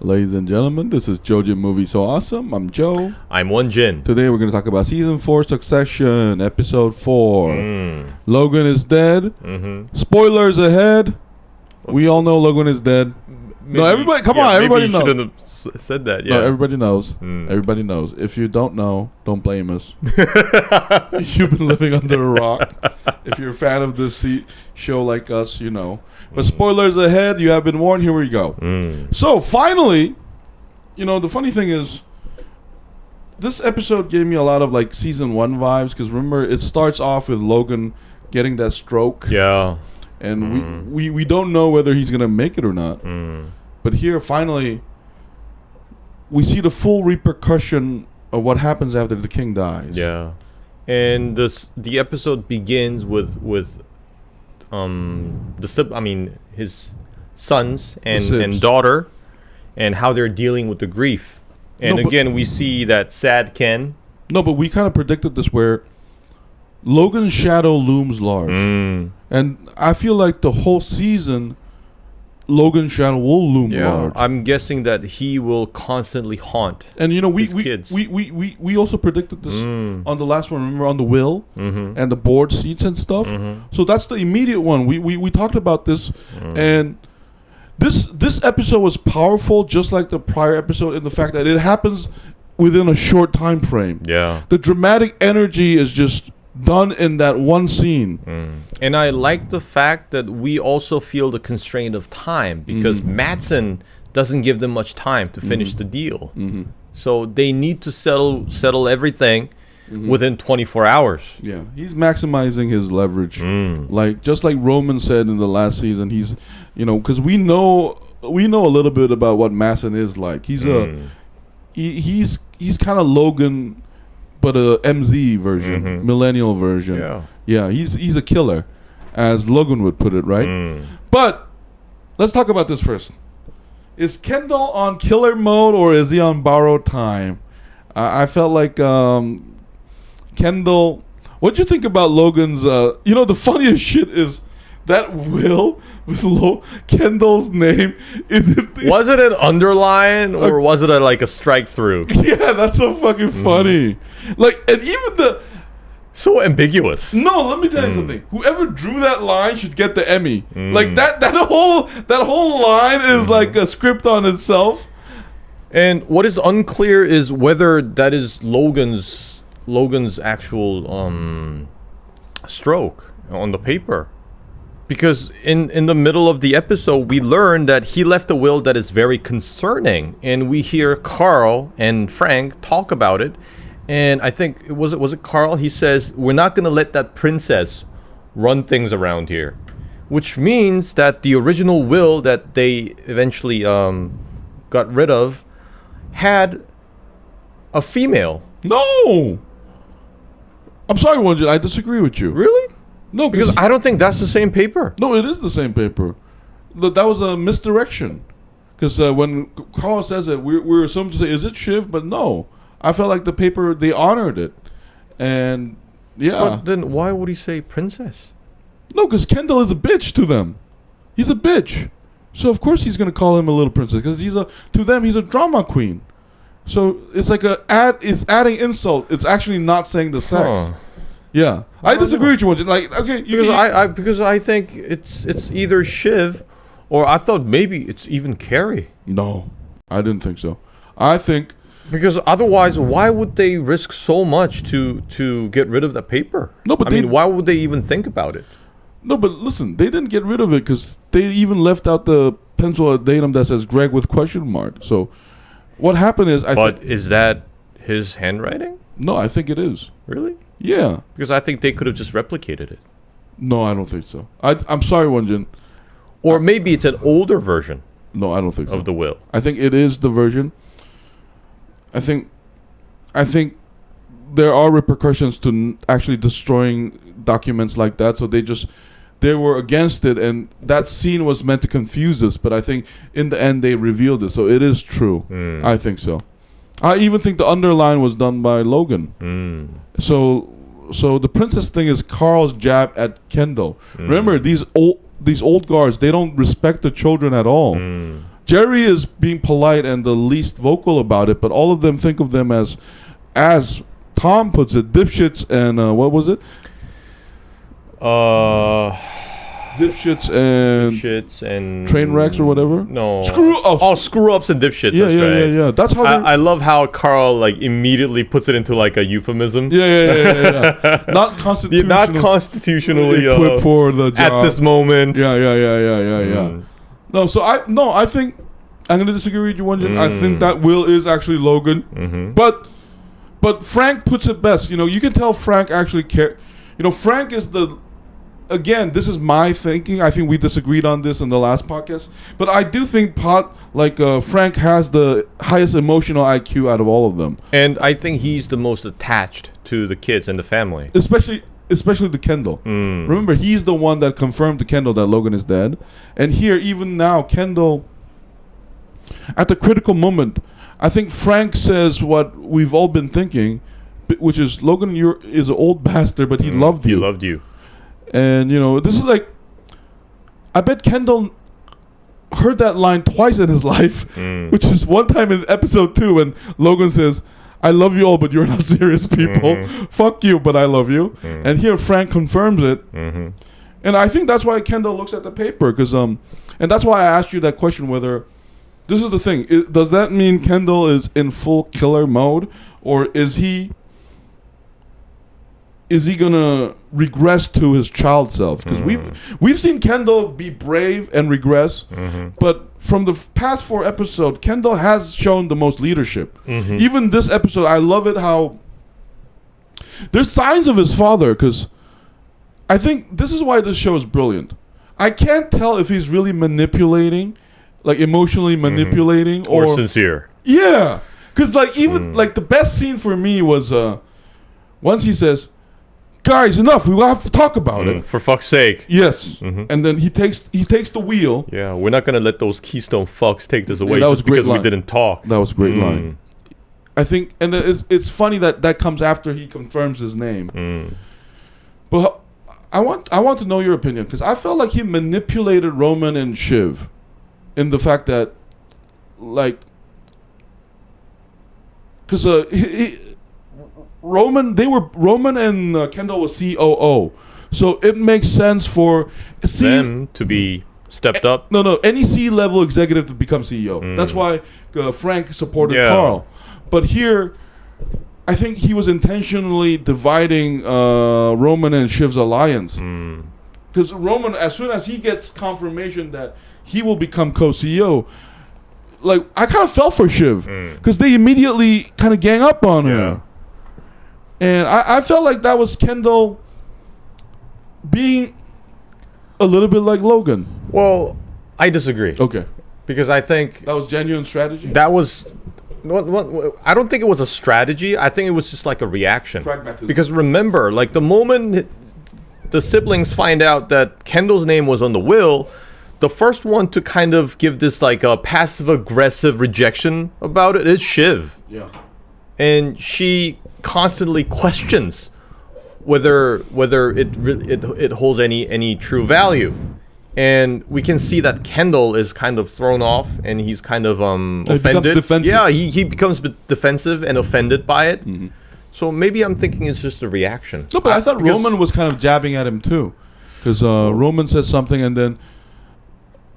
Ladies and gentlemen, this is Jojo Movie So Awesome. I'm Joe. I'm Won-Jin. Today we're going to talk about Season 4 Succession, Episode 4. Logan is dead. Spoilers ahead. We all know Logan is dead. Maybe, no, everybody, come on, everybody knows. Shouldn't have said that. Yeah. No, everybody knows. Everybody knows. If you don't know, don't blame us. You've been living under a rock. If you're a fan of this show like us, you know. But spoilers ahead. You have been warned. Here we go. So finally, you know, the funny thing is, this episode gave me a lot of like season 1 vibes, because remember, it starts off with Logan getting that stroke. Yeah. And we don't know whether he's gonna make it or not. But here, finally, we see the full repercussion of what happens after the king dies. Yeah. And the episode begins with his sons and daughter, and how they're dealing with the grief. And again, we see that sad Ken. No, but we kind of predicted this, where Logan's shadow looms large. And I feel like the whole season, Logan's shadow will loom large. I'm guessing that he will constantly haunt. And you know, kids. we also predicted this on the last one. Remember, on the will and the board seats and stuff. So that's the immediate one. We talked about this, and this episode was powerful, just like the prior episode, in the fact that it happens within a short time frame. Yeah, the dramatic energy is just done in that one scene. And I like the fact that we also feel the constraint of time, because Matsson doesn't give them much time to finish the deal. So they need to settle everything within 24 hours. Yeah, he's maximizing his leverage. Like, just like Roman said in the last season, he's, you know, because we know a little bit about what Matsson is like. He's he's kind of Logan, but a MZ version, millennial version. Yeah, he's a killer, as Logan would put it, right? But let's talk about this first. Is Kendall on killer mode, or is he on borrowed time? I felt like Kendall. What'd you think about Logan's? You know, the funniest shit is that will with Kendall's name. Was it an underline, or was it a strike through? Yeah, that's so fucking funny. Like, and even so ambiguous. No, let me tell you something. Whoever drew that line should get the Emmy. Like that whole line is like a script on itself. And what is unclear is whether that is Logan's actual stroke on the paper. Because in the middle of the episode, we learn that he left a will that is very concerning, and we hear Carl and Frank talk about it. And I think was it Carl? He says, "We're not going to let that princess run things around here," which means that the original will that they eventually got rid of had a female. No, I'm sorry, Won-Jin, I disagree with you. Really? No, because I don't think that's the same paper. No, it is the same paper. That was a misdirection. Because when Carl says it, we're assumed to say, is it Shiv? But no. I felt like the paper, they honored it. And, yeah. But then why would he say princess? No, because Kendall is a bitch to them. He's a bitch. So, of course, he's going to call him a little princess. Because to them, he's a drama queen. So, it's like it's adding insult. It's actually not saying the sex. Yeah, I disagree with you. Like, okay, because I think it's either Shiv, or I thought maybe it's even Carrie. No, I didn't think so. I think because otherwise, why would they risk so much to get rid of the paper? No, but why would they even think about it? No, but listen, they didn't get rid of it because they even left out the pencil datum that says Greg with question mark. So, what happened is, is that his handwriting? No, I think it is. Really? Yeah. Because I think they could have just replicated it. No, I don't think so. I'm sorry, Won-Jin. Or maybe it's an older version. No, I don't think so. Of the will. I think it is the version. I think there are repercussions to actually destroying documents like that. So they were against it, and that scene was meant to confuse us. But I think in the end they revealed it. So it is true. I think so. I even think the underline was done by Logan. So the princess thing is Carl's jab at Kendall. Remember, these old guards, they don't respect the children at all. Jerry is being polite and the least vocal about it, but all of them think of them as Tom puts it, dipshits and what was it? Dipshits and train wrecks or whatever. No. Screw ups and dipshits. Yeah. That's how I love how Carl like immediately puts it into like a euphemism. Yeah. Not constitutionally equipped for the job at this moment. Yeah. No, I think I'm gonna disagree with you, Won-Jin. I think that Will is actually Logan, but Frank puts it best. You know, you can tell Frank actually care. You know, Frank is the. Again, this is my thinking. I think we disagreed on this in the last podcast, but I do think Frank has the highest emotional IQ out of all of them, and I think he's the most attached to the kids and the family, especially to Kendall. Remember, he's the one that confirmed to Kendall that Logan is dead, and here, even now, Kendall, at the critical moment, I think Frank says what we've all been thinking, which is Logan is an old bastard, but he loved you. He loved you. And, you know, this is like, I bet Kendall heard that line twice in his life, which is one time in episode 2 when Logan says, I love you all, but you're not serious people. Fuck you, but I love you. And here Frank confirms it. And I think that's why Kendall looks at the paper, because, and that's why I asked you that question, whether, this is the thing, does that mean Kendall is in full killer mode, or is he gonna regress to his child self? Because we've seen Kendall be brave and regress, but from the past 4 episodes, Kendall has shown the most leadership. Even this episode, I love it how there's signs of his father. Because I think this is why this show is brilliant. I can't tell if he's really manipulating, like emotionally manipulating, or sincere. Yeah, because like even like the best scene for me was once he says, guys, enough. We will have to talk about it. For fuck's sake. Yes. And then he takes the wheel. Yeah, we're not gonna let those Keystone fucks take this away just because we didn't talk. That was a great line. I think, and then it's funny that comes after he confirms his name. But I want to know your opinion, because I felt like he manipulated Roman and Shiv in the fact that, like, because Roman and Kendall was COO, so it makes sense for them to be stepped up. No, any C-level executive to become CEO. That's why Frank supported Carl. But here, I think he was intentionally dividing Roman and Shiv's alliance, because Roman, as soon as he gets confirmation that he will become co-CEO, like, I kind of felt for Shiv, because they immediately kind of gang up on her. And I felt like that was Kendall being a little bit like Logan. Well, I disagree. Okay. Because I think that was genuine strategy? That was... I don't think it was a strategy. I think it was just like a reaction. Pragmatism. Because remember, like, the moment the siblings find out that Kendall's name was on the will, the first one to kind of give this like a passive-aggressive rejection about it is Shiv. Yeah. And she constantly questions whether it holds any true value, and we can see that Kendall is kind of thrown off, and he's kind of offended. Yeah, he becomes defensive and offended by it. So maybe I'm thinking it's just a reaction. No, but I thought Roman was kind of jabbing at him too, because Roman says something, and then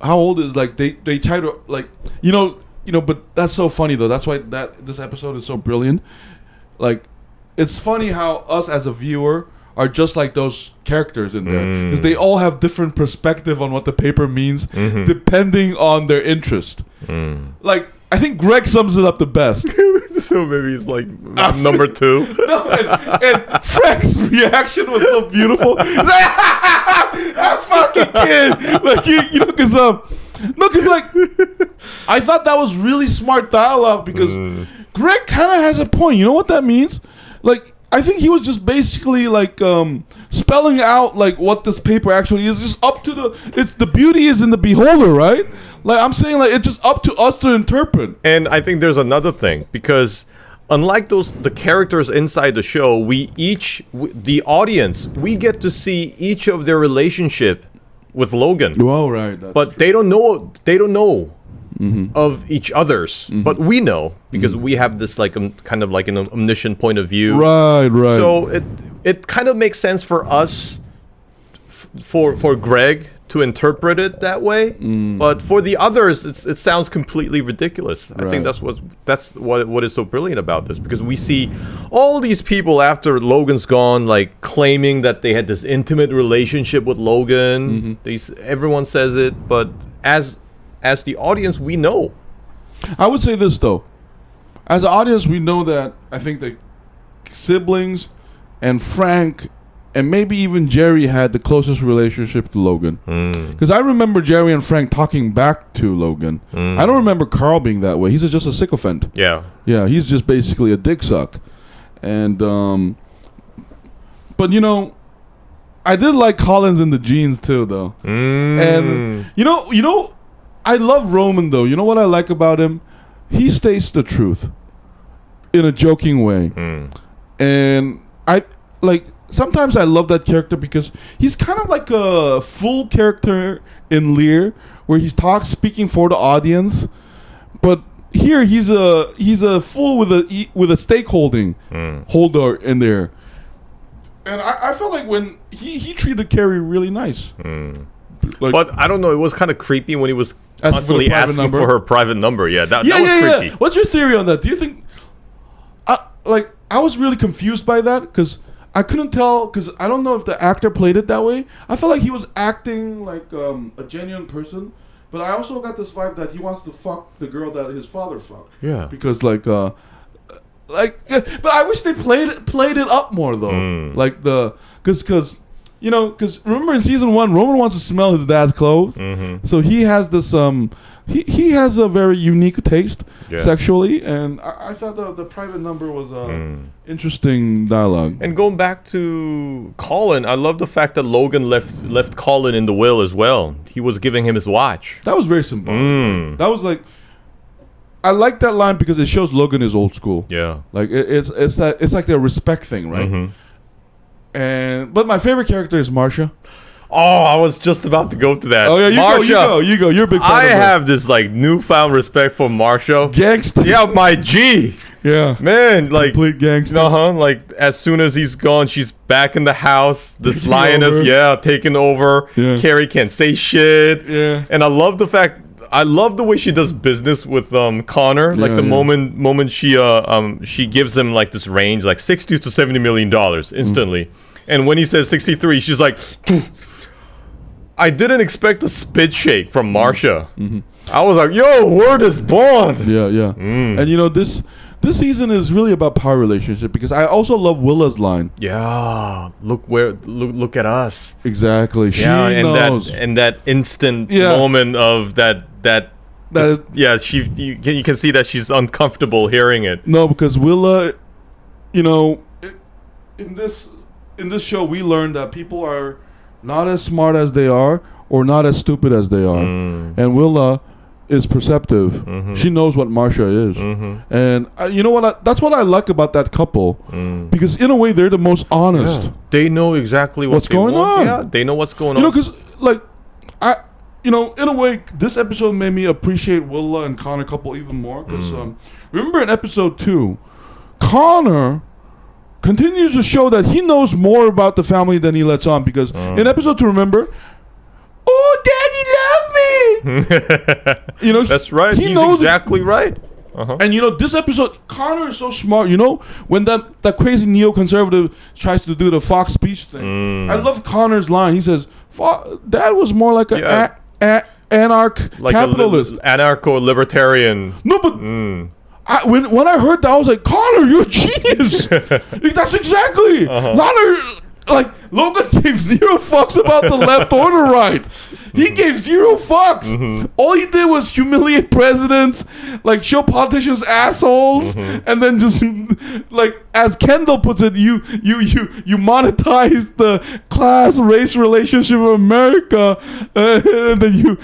how old is, like, they try to, like, you know, but that's so funny though. That's why this episode is so brilliant. Like, it's funny how us as a viewer are just like those characters in there, because they all have different perspective on what the paper means, depending on their interest. Like, I think Greg sums it up the best. So maybe he's like number 2. No, and Frank's reaction was so beautiful. He's like, that fucking kid, like, you know, because like, I thought that was really smart dialogue, because Greg kind of has a point. You know what that means? Like, I think he was just basically like spelling out like what this paper actually is. Just up to the beauty is in the beholder, right? Like, I'm saying, like, it's just up to us to interpret. And I think there's another thing, because unlike the characters inside the show, the audience, we get to see each of their relationship with Logan. Well, right. But they don't know of each other's, but we know because we have this like kind of like an omniscient point of view. Right. So it kind of makes sense for us, for Greg to interpret it that way, but for the others, it sounds completely ridiculous. I think that's what is so brilliant about this, because we see all these people after Logan's gone, like claiming that they had this intimate relationship with Logan. Everyone says it, but as the audience, we know. I would say this though, as an audience, we know that I think the siblings and Frank and maybe even Jerry had the closest relationship to Logan. Because I remember Jerry and Frank talking back to Logan. I don't remember Carl being that way. He's just a sycophant. Yeah, he's just basically a dick suck. And, but you know, I did like Collins in the jeans too, though. And, you know, I love Roman, though. You know what I like about him? He states the truth in a joking way. And I, like, sometimes I love that character because he's kind of like a full character in Lear, where he's speaking for the audience, but here he's a fool with a stakeholding holder in there, and I felt like when he treated Carrie really nice. Like, but I don't know, it was kind of creepy when he was constantly asking for her private number. That was creepy. Yeah. What's your theory on that? Do you think I was really confused by that because I couldn't tell, because I don't know if the actor played it that way. I felt like he was acting like a genuine person, but I also got this vibe that he wants to fuck the girl that his father fucked. Yeah. Because but I wish they played it up more though. Like because remember in season 1, Roman wants to smell his dad's clothes, so he has this he has a very unique taste sexually, and I thought the private number was interesting dialogue. And going back to Colin, I love the fact that Logan left Colin in the will as well. He was giving him his watch. That was very symbolic. That was like, I like that line because it shows Logan is old school. Yeah, like it's like the respect thing, right? But my favorite character is Marcia. Oh, I was just about to go to that. Oh yeah, Marcia, you go. You're a big fan. I have this like newfound respect for Marcia. Gangster. Yeah, my G. Yeah, man, like complete gangster. Like as soon as he's gone, she's back in the house. This lioness, taking over. Yeah. Carrie can't say shit. Yeah, and I love the fact. I love the way she does business with Connor. Like the moment she gives him like this range, like $60 to $70 million instantly. And when he says 63, she's like, I didn't expect a spit shake from Marcia. I was like, yo, word is bond. Yeah. And you know, this season is really about power relationship, because I also love Willa's line. Yeah, look at us. Exactly. She knows. That instant moment of you can see that she's uncomfortable hearing it. No, because Willa, you know, in this show we learned that people are not as smart as they are or not as stupid as they are. And Willa is perceptive. She knows what Marcia is. And you know what? That's what I like about that couple. Because in a way, they're the most honest. Yeah. They know exactly what's going on. Yeah, they know what's going on. You know, because in a way, this episode made me appreciate Willa and Connor couple even more. Because remember in episode 2, Connor continues to show that he knows more about the family than he lets on, because in episode 2, remember, oh, Daddy love me. You know, that's right. He's exactly right. And you know, this episode, Connor is so smart. You know, when that crazy neoconservative tries to do the Fox speech thing, I love Connor's line. He says, "Dad was more like an capitalist, anarcho-libertarian." No, but. When I heard that, I was like, Connor, you're a genius. That's exactly. Like, Logan gave 0 fucks about the left or the right. He gave 0 fucks. All he did was humiliate presidents, like show politicians assholes, and then just like, as Kendall puts it, you monetize the class race relationship of America, and then you.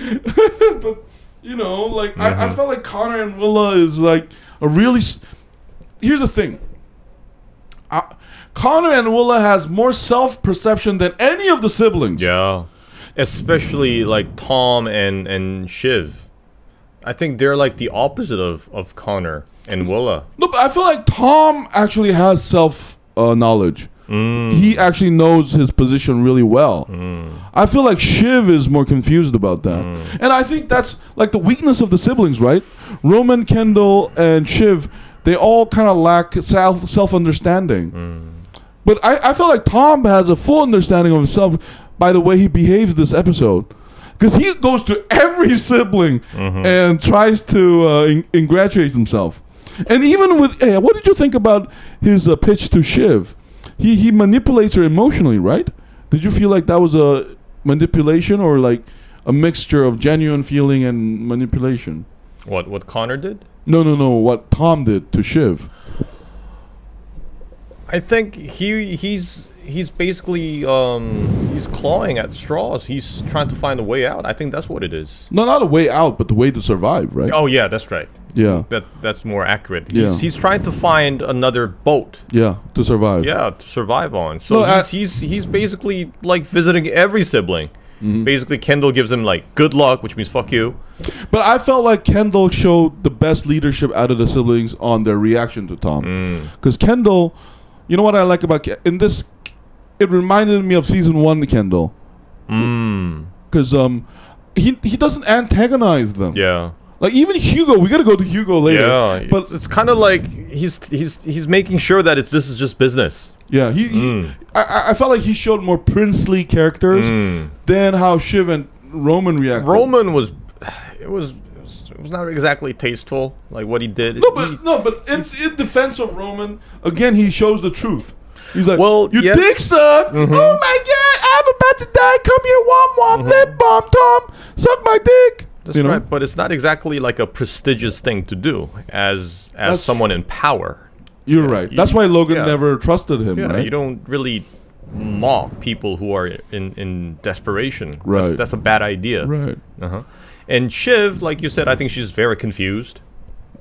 But you know, like I felt like Connor and Willa is like a really. Here's the thing. Connor and Willa has more self-perception than any of the siblings. Yeah, especially like Tom and Shiv. I think they're like the opposite of Connor and Willa. No, but I feel like Tom actually has self knowledge. He actually knows his position really well. I feel like Shiv is more confused about that. And I think that's like the weakness of the siblings, right? Roman, Kendall, and Shiv, they all kind of lack self-understanding. But I feel like Tom has a full understanding of himself by the way he behaves this episode. Because he goes to every sibling and tries to ingratiate himself. And even with, what did you think about his pitch to Shiv? He manipulates her emotionally, right? Did you feel like that was a manipulation or like a mixture of genuine feeling and manipulation? What Connor did? No. What Tom did to Shiv. I think he's basically he's clawing at straws. He's trying to find a way out. I think that's what it is. No, not a way out, but the way to survive, right? Oh yeah, that's right. Yeah. That's more accurate. Yeah. He's trying to find another boat. Yeah, to survive. Yeah, to survive on. So he's basically like visiting every sibling. Basically, Kendall gives him like good luck, which means fuck you. But I felt like Kendall showed the best leadership out of the siblings on their reaction to Tom. Because Kendall, you know what I like about in this, it reminded me of season 1 Kendall. Because he doesn't antagonize them. Yeah. Like even Hugo, we gotta go to Hugo later. Yeah, but it's kind of like he's making sure that this is just business. Yeah, I felt like he showed more princely characters than how Shiv and Roman reacted. Roman was not exactly tasteful, like what he did. No, but it's in defense of Roman. Again, he shows the truth. He's like, well, you dick suck. Oh my God, I'm about to die. Come here, womp lip balm, Tom. Suck my dick. That's right, but it's not exactly like a prestigious thing to do as someone in power. You're right. That's why Logan never trusted him, right? You don't really mock people who are in desperation. Right. That's a bad idea. Right. And Shiv, like you said, I think she's very confused.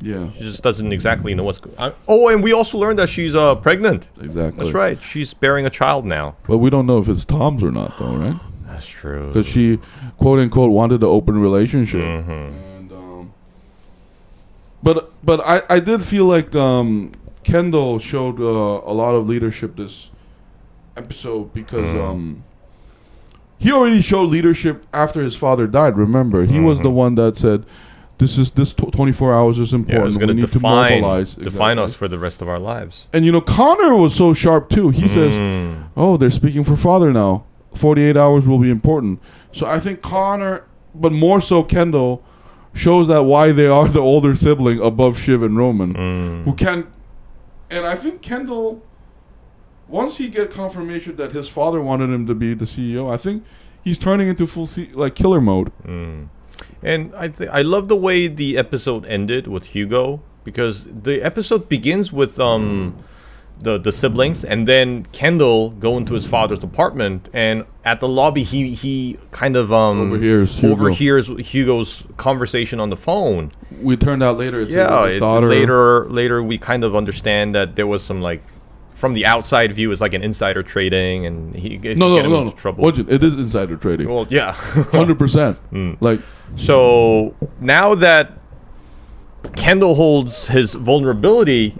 Yeah. She just doesn't exactly know what's going on. Oh, and we also learned that she's pregnant. Exactly. That's right. She's bearing a child now. But we don't know if it's Tom's or not, though, right? That's true. Because she, quote unquote, wanted an open relationship. And, but I did feel like Kendall showed a lot of leadership this episode because he already showed leadership after his father died. Remember, he was the one that said, "This 24 hours is important. It's going to mobilize, define us for the rest of our lives." And Connor was so sharp too. He says, "Oh, they're speaking for father now. 48 hours will be important." So I think Connor, but more so Kendall, shows that why they are the older sibling above Shiv and Roman, who can. And I think Kendall, once he get confirmation that his father wanted him to be the CEO, I think he's turning into full killer mode. And I love the way the episode ended with Hugo, because the episode begins with the siblings, and then Kendall go into his father's apartment, and at the lobby he kind of overhears Hugo's conversation on the phone. We turned out later it's his daughter. Later we kind of understand that there was some, like, from the outside view, it's like an insider trading, and he get him into trouble. It is insider trading. Well, yeah, 100%. Like, so now that Kendall holds his vulnerability,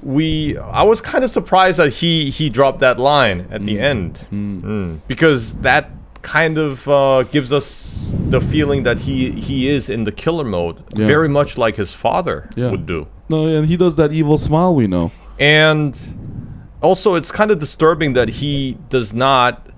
I was kind of surprised that he dropped that line at the end, because that kind of gives us the feeling that he is in the killer mode, very much like his father would do. No, and he does that evil smile, we know. And also, it's kind of disturbing that he does not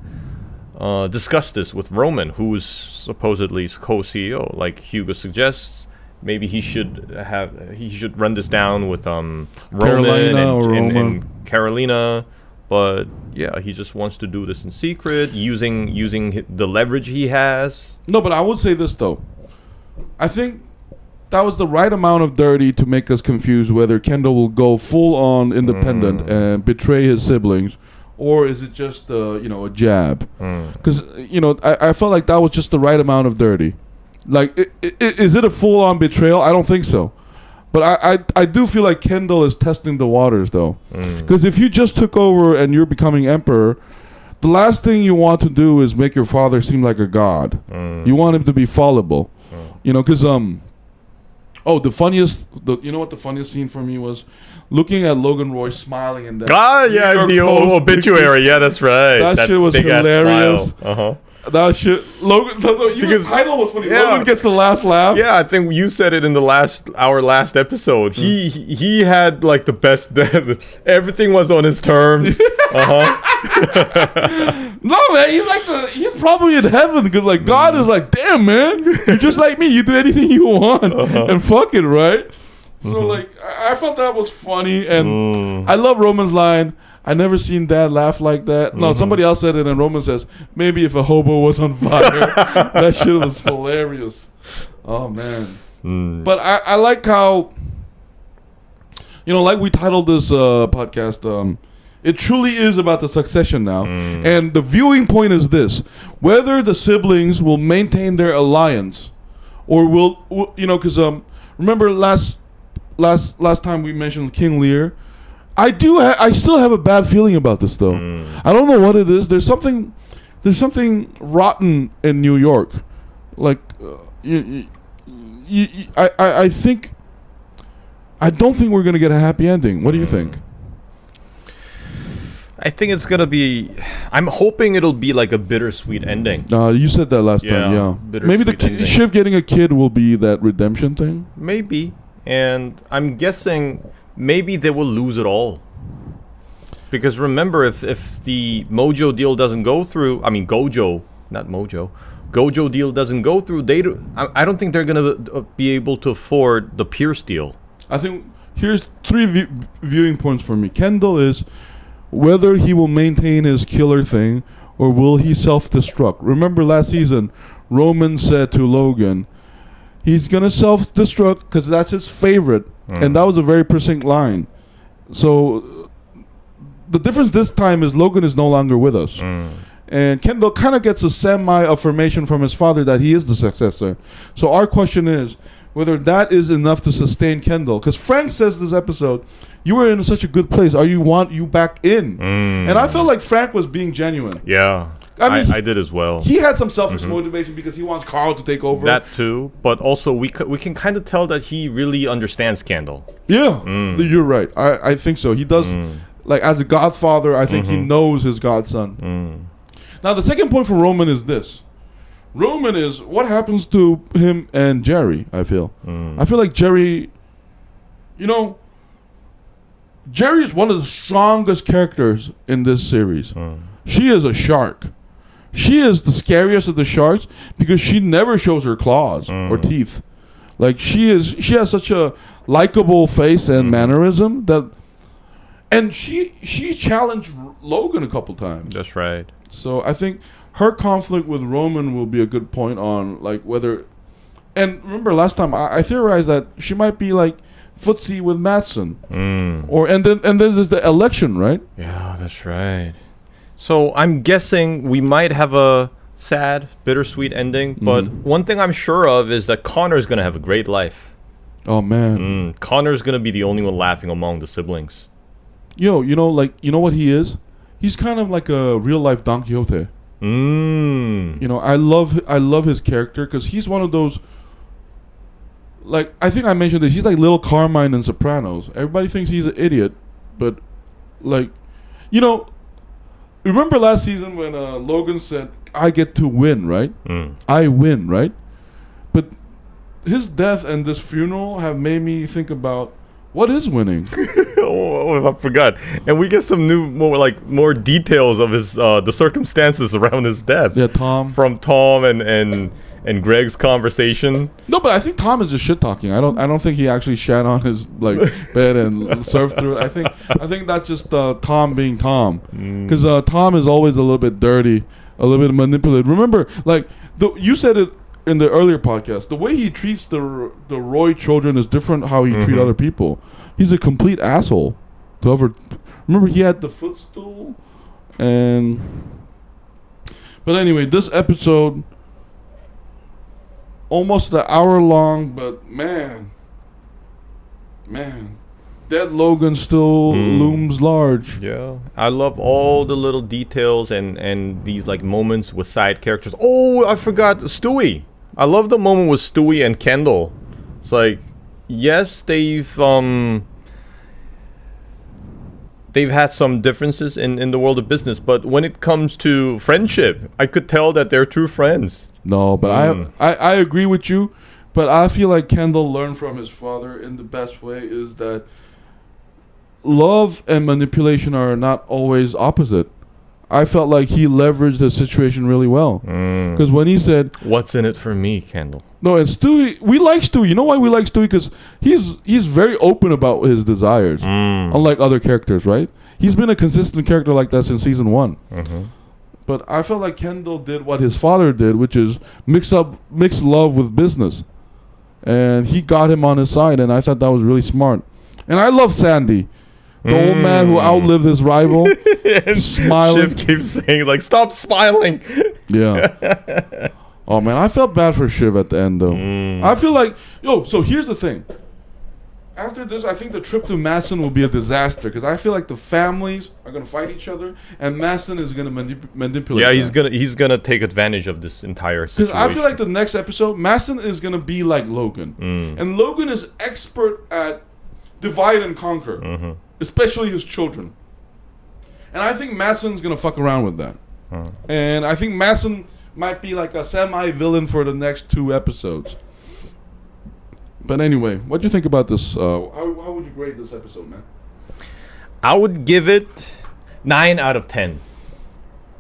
discuss this with Roman, who's supposedly co-CEO, like Hugo suggests. Maybe he should run this down with Roman and Carolina, but yeah, he just wants to do this in secret, using the leverage he has. No, but I would say this though. I think that was the right amount of dirty to make us confused whether Kendall will go full on independent and betray his siblings, or is it just a jab? Because I felt like that was just the right amount of dirty. Like, is it a full on betrayal? I don't think so. But I do feel like Kendall is testing the waters though, because if you just took over and you're becoming emperor, the last thing you want to do is make your father seem like a god. You want him to be fallible. You know, because the funniest, you know what the funniest scene for me was? Looking at Logan Roy smiling in that. The obituary. Yeah, that's right. That shit was hilarious. Uh-huh. That shit, Logan. The title was funny. Yeah. Logan gets the last laugh. Yeah, I think you said it in our last episode. He had like the best death. Everything was on his terms. No, man, he's probably in heaven because like God is like, damn, man, you're just like me. You do anything you want and fuck it, right? So like, I felt that was funny, and I love Roman's line. I never seen Dad laugh like that. No, somebody else said it, and Roman says, maybe if a hobo was on fire. That shit was hilarious. Oh, man. But I like how, you know, like we titled this podcast, it truly is about the succession now. And the viewing point is this. Whether the siblings will maintain their alliance or will you know, because remember last time we mentioned King Lear. I still have a bad feeling about this though. I don't know what it is. There's something rotten in New York. Like I think I don't think we're gonna get a happy ending. What do you think? I think it's gonna be. I'm hoping it'll be like a bittersweet ending. You said that last time. Yeah. Maybe the Shiv getting a kid will be that redemption thing. Maybe, and I'm guessing. Maybe they will lose it all. Because remember, if the Mojo deal doesn't go through, I mean Gojo, not Mojo, Gojo deal doesn't go through, I don't think they're going to be able to afford the Pierce deal. I think here's three viewing points for me. Kendall is whether he will maintain his killer thing or will he self-destruct. Remember last season, Roman said to Logan, he's going to self-destruct because that's his favorite. And that was a very succinct line. So the difference this time is Logan is no longer with us. And Kendall kind of gets a semi-affirmation from his father that he is the successor. So our question is whether that is enough to sustain Kendall. Because Frank says this episode, you were in such a good place. Want you back in? And I felt like Frank was being genuine. Yeah. I mean, I did as well. He had some selfish motivation because he wants Carl to take over. That too, but also we can kind of tell that he really understands Kendall. Yeah, you're right. I think so. He does, like as a godfather, I think he knows his godson. Now the second point for Roman is this. Roman is what happens to him and Jerry, I feel. I feel like Jerry, you know, Jerry is one of the strongest characters in this series. She is a shark. She is the scariest of the sharks because she never shows her claws or teeth. Like she has such a likable face and mannerism that, and she challenged Logan a couple times. That's right. So I think her conflict with Roman will be a good point on like whether, and remember last time I theorized that she might be like footsie with Matsson, and then there's the election, right? Yeah, that's right. So I'm guessing we might have a sad, bittersweet ending, but one thing I'm sure of is that Connor's gonna have a great life. Oh man, Connor's gonna be the only one laughing among the siblings. You know what he is? He's kind of like a real life Don Quixote. You know, I love his character because he's one of those. Like I think I mentioned this. He's like little Carmine in Sopranos. Everybody thinks he's an idiot, but like, you know. Remember last season when Logan said, I get to win, right? I win, right? But his death and this funeral have made me think about what is winning. I forgot. And we get some more details of his the circumstances around his death. Yeah, Tom. From Tom and Greg's conversation. No, but I think Tom is just shit talking. I don't think he actually shat on his like bed and surfed through it. I think that's just Tom being Tom, because Tom is always a little bit dirty, a little bit manipulative. Remember, like you said it in the earlier podcast. The way he treats the Roy children is different. How he treats other people. He's a complete asshole. Remember he had the footstool, but anyway, this episode. Almost an hour long, but man, dead Logan still looms large. Yeah, I love all the little details and these like moments with side characters. Oh, I forgot Stewie. I love the moment with Stewie and Kendall. It's like, yes, they've had some differences in the world of business, but when it comes to friendship, I could tell that they're true friends. No, but I agree with you, but I feel like Kendall learned from his father in the best way is that love and manipulation are not always opposite. I felt like he leveraged the situation really well. Because when he said... What's in it for me, Kendall? No, and Stewie... We like Stewie. You know why we like Stewie? Because he's very open about his desires. Unlike other characters, right? He's been a consistent character like that since season 1. But I felt like Kendall did what his father did, which is mix love with business. And he got him on his side, and I thought that was really smart. And I love Sandy. The old man who outlived his rival, smiling. Shiv keeps saying, like, stop smiling. Yeah. Oh, man, I felt bad for Shiv at the end, though. I feel like, so here's the thing. After this, I think the trip to Matsson will be a disaster, because I feel like the families are going to fight each other, and Matsson is going to manipulate Yeah, he's gonna take advantage of this entire situation. Because I feel like the next episode, Matsson is going to be like Logan. And Logan is expert at divide and conquer. Especially his children. And I think Matsson's going to fuck around with that. And I think Matsson might be like a semi-villain for the next 2 episodes. But anyway, what do you think about this? How would you grade this episode, man? I would give it 9 out of 10.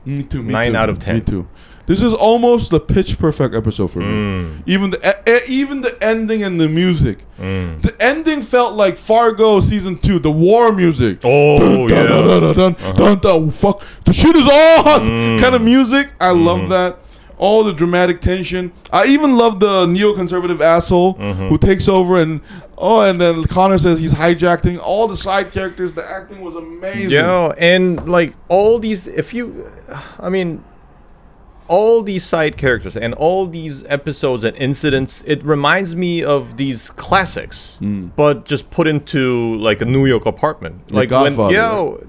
Me too. 9 out of 10. Me too. This is almost the pitch perfect episode for me. Even the ending and the music. The ending felt like Fargo season 2, the war music. Oh, yeah. Fuck, the shit is on kind of music. I love that. All the dramatic tension. I even love the neoconservative asshole who takes over and then Connor says he's hijacking. All the side characters, the acting was amazing. Yeah, and like all these, all these side characters and all these episodes and incidents, it reminds me of these classics, but just put into like a New York apartment. Like Godfather,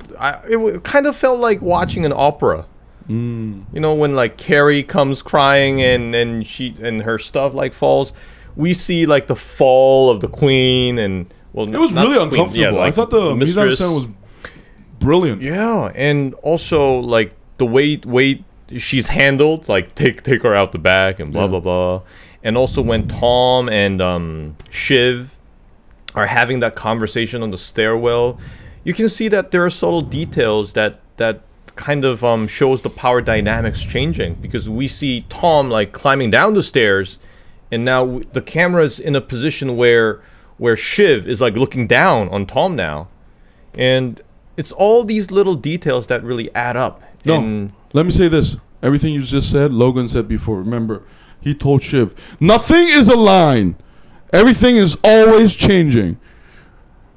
it kind of felt like watching an opera. You know, when like Carrie comes crying and her stuff like falls, we see like the fall of the queen and it was really uncomfortable. Yeah, like I thought the mise en scène was brilliant. Yeah, and also like the way she's handled, like take her out the back and blah blah blah. And also when Tom and Shiv are having that conversation on the stairwell, you can see that there are subtle details that kind of shows the power dynamics changing, because we see Tom like climbing down the stairs, and now the camera's in a position where Shiv is like looking down on Tom now, and it's all these little details that really add up. No, let me say this. Everything you just said, Logan said before. Remember, he told Shiv, nothing is a line. Everything is always changing.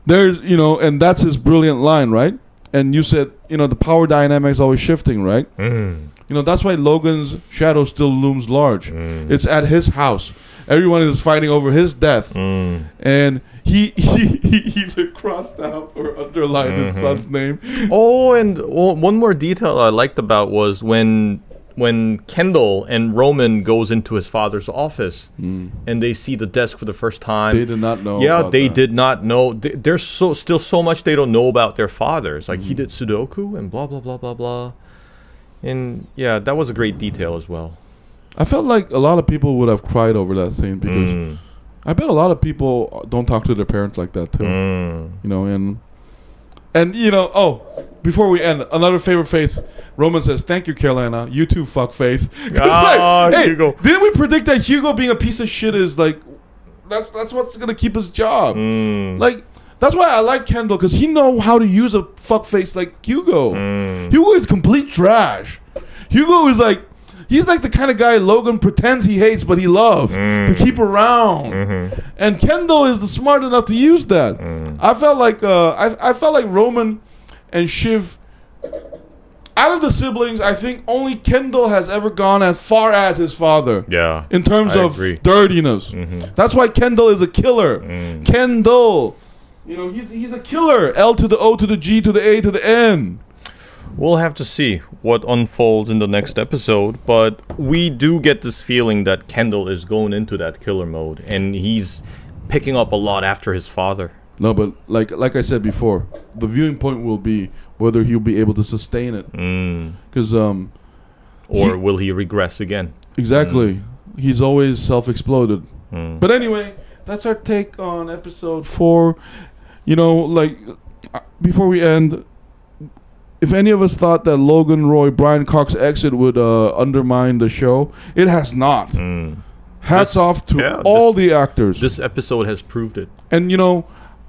There's, and that's his brilliant line, right? And you said, the power dynamics always shifting, right? That's why Logan's shadow still looms large. It's at his house. Everyone is fighting over his death. And he either crossed out or underlined his son's name. Oh, and one more detail I liked about was when Kendall and Roman goes into his father's office and they see the desk for the first time. They did not know. Yeah, they did not know. There's still so much they don't know about their fathers. Like he did Sudoku and blah blah blah blah blah. And yeah, that was a great detail as well. I felt like a lot of people would have cried over that scene because I bet a lot of people don't talk to their parents like that too. Before we end, another favorite face. Roman says, "Thank you, Carolina. You too, fuck face." Hugo. Didn't we predict that Hugo being a piece of shit is like, that's what's gonna keep his job? Like, that's why I like Kendall, because he know how to use a fuck face like Hugo. Hugo is complete trash. Hugo is like, he's like the kind of guy Logan pretends he hates, but he loves to keep around. And Kendall is the smart enough to use that. I felt like I felt like Roman and Shiv, out of the siblings, I think only Kendall has ever gone as far as his father. Yeah. In terms of dirtiness. That's why Kendall is a killer. Kendall, he's a killer. L to the O to the G to the A to the N. We'll have to see what unfolds in the next episode, but we do get this feeling that Kendall is going into that killer mode, and he's picking up a lot after his father. No, but like I said before, the viewing point will be whether he'll be able to sustain it. Because or will he regress again? Exactly. He's always self-exploded. But anyway, that's our take on episode 4. You know, like, before we end, if any of us thought that Logan Roy, Brian Cox's exit would undermine the show, it has not. Hats off to all the actors. This episode has proved it. And, you know,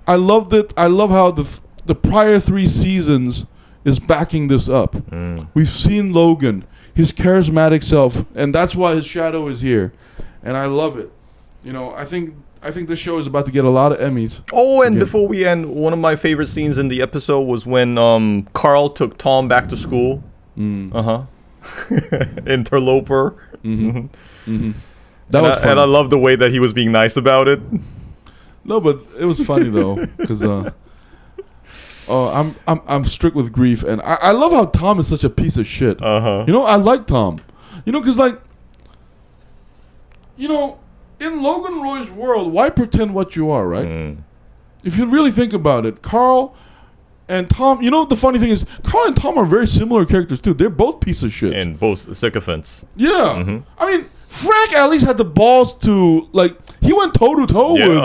I loved it. I love how the prior 3 seasons is backing this up. We've seen Logan, his charismatic self, and that's why his shadow is here. And I love it. You know, I think this show is about to get a lot of Emmys. Oh, and before we end, one of my favorite scenes in the episode was when Carl took Tom back to school. Interloper. That was funny. And I love the way that he was being nice about it. No, but it was funny though, because I'm strict with grief, and I love how Tom is such a piece of shit. You know, I like Tom. You know, because like, you know, in Logan Roy's world, why pretend what you are, right? If you really think about it, Carl and Tom, you know, the funny thing is, Carl and Tom are very similar characters too. They're both piece of shit. And both sycophants. Yeah. I mean, Frank at least had the balls to, like, he went toe-to-toe with,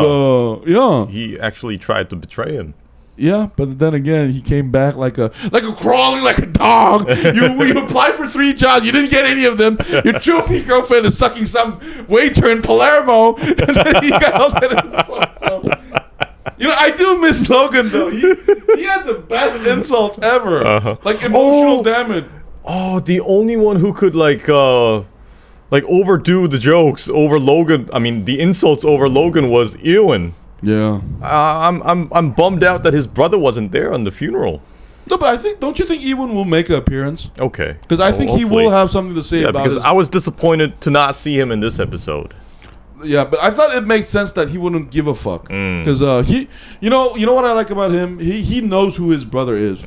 He actually tried to betray him. Yeah, but then again, he came back like a crawling like a dog. You applied for 3 jobs, you didn't get any of them. Your trophy girlfriend is sucking some waiter in Palermo, and then he got all that insult. So, you know, I do miss Logan though. He had the best insults ever, like emotional damage. Oh, the only one who could like overdo the jokes over Logan. I mean, the insults over Logan was Ewan. Yeah. I'm bummed out that his brother wasn't there on the funeral. No, but don't you think Ewan will make an appearance? Okay. Because I think he will have something to say about it. Because I was disappointed to not see him in this episode. Yeah, but I thought it made sense that he wouldn't give a fuck. Because he, you know what I like about him? He knows who his brother is.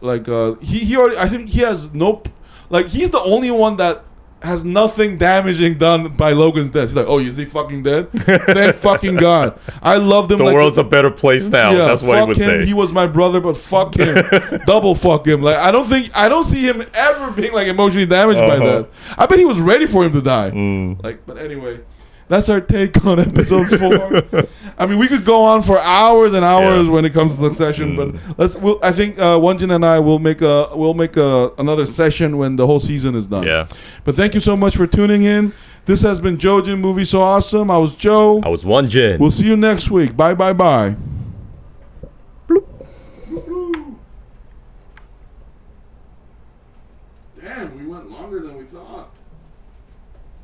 Like he already, I think he has he's the only one that has nothing damaging done by Logan's death. He's like, oh, is he fucking dead? Thank fucking God. I loved him. The world's a better place now. Yeah, that's what he would say. He was my brother, but fuck him. Double fuck him. Like, I don't see him ever being like emotionally damaged by that. I bet he was ready for him to die. Like, but anyway, that's our take on episode 4. I mean, we could go on for hours and hours when it comes to Succession, but I think Won-Jin and I will make another session when the whole season is done. Yeah. But thank you so much for tuning in. This has been Jojin Movie So Awesome. I was Joe. I was Won-Jin. We'll see you next week. Bye. Bloop. Damn, we went longer than we thought.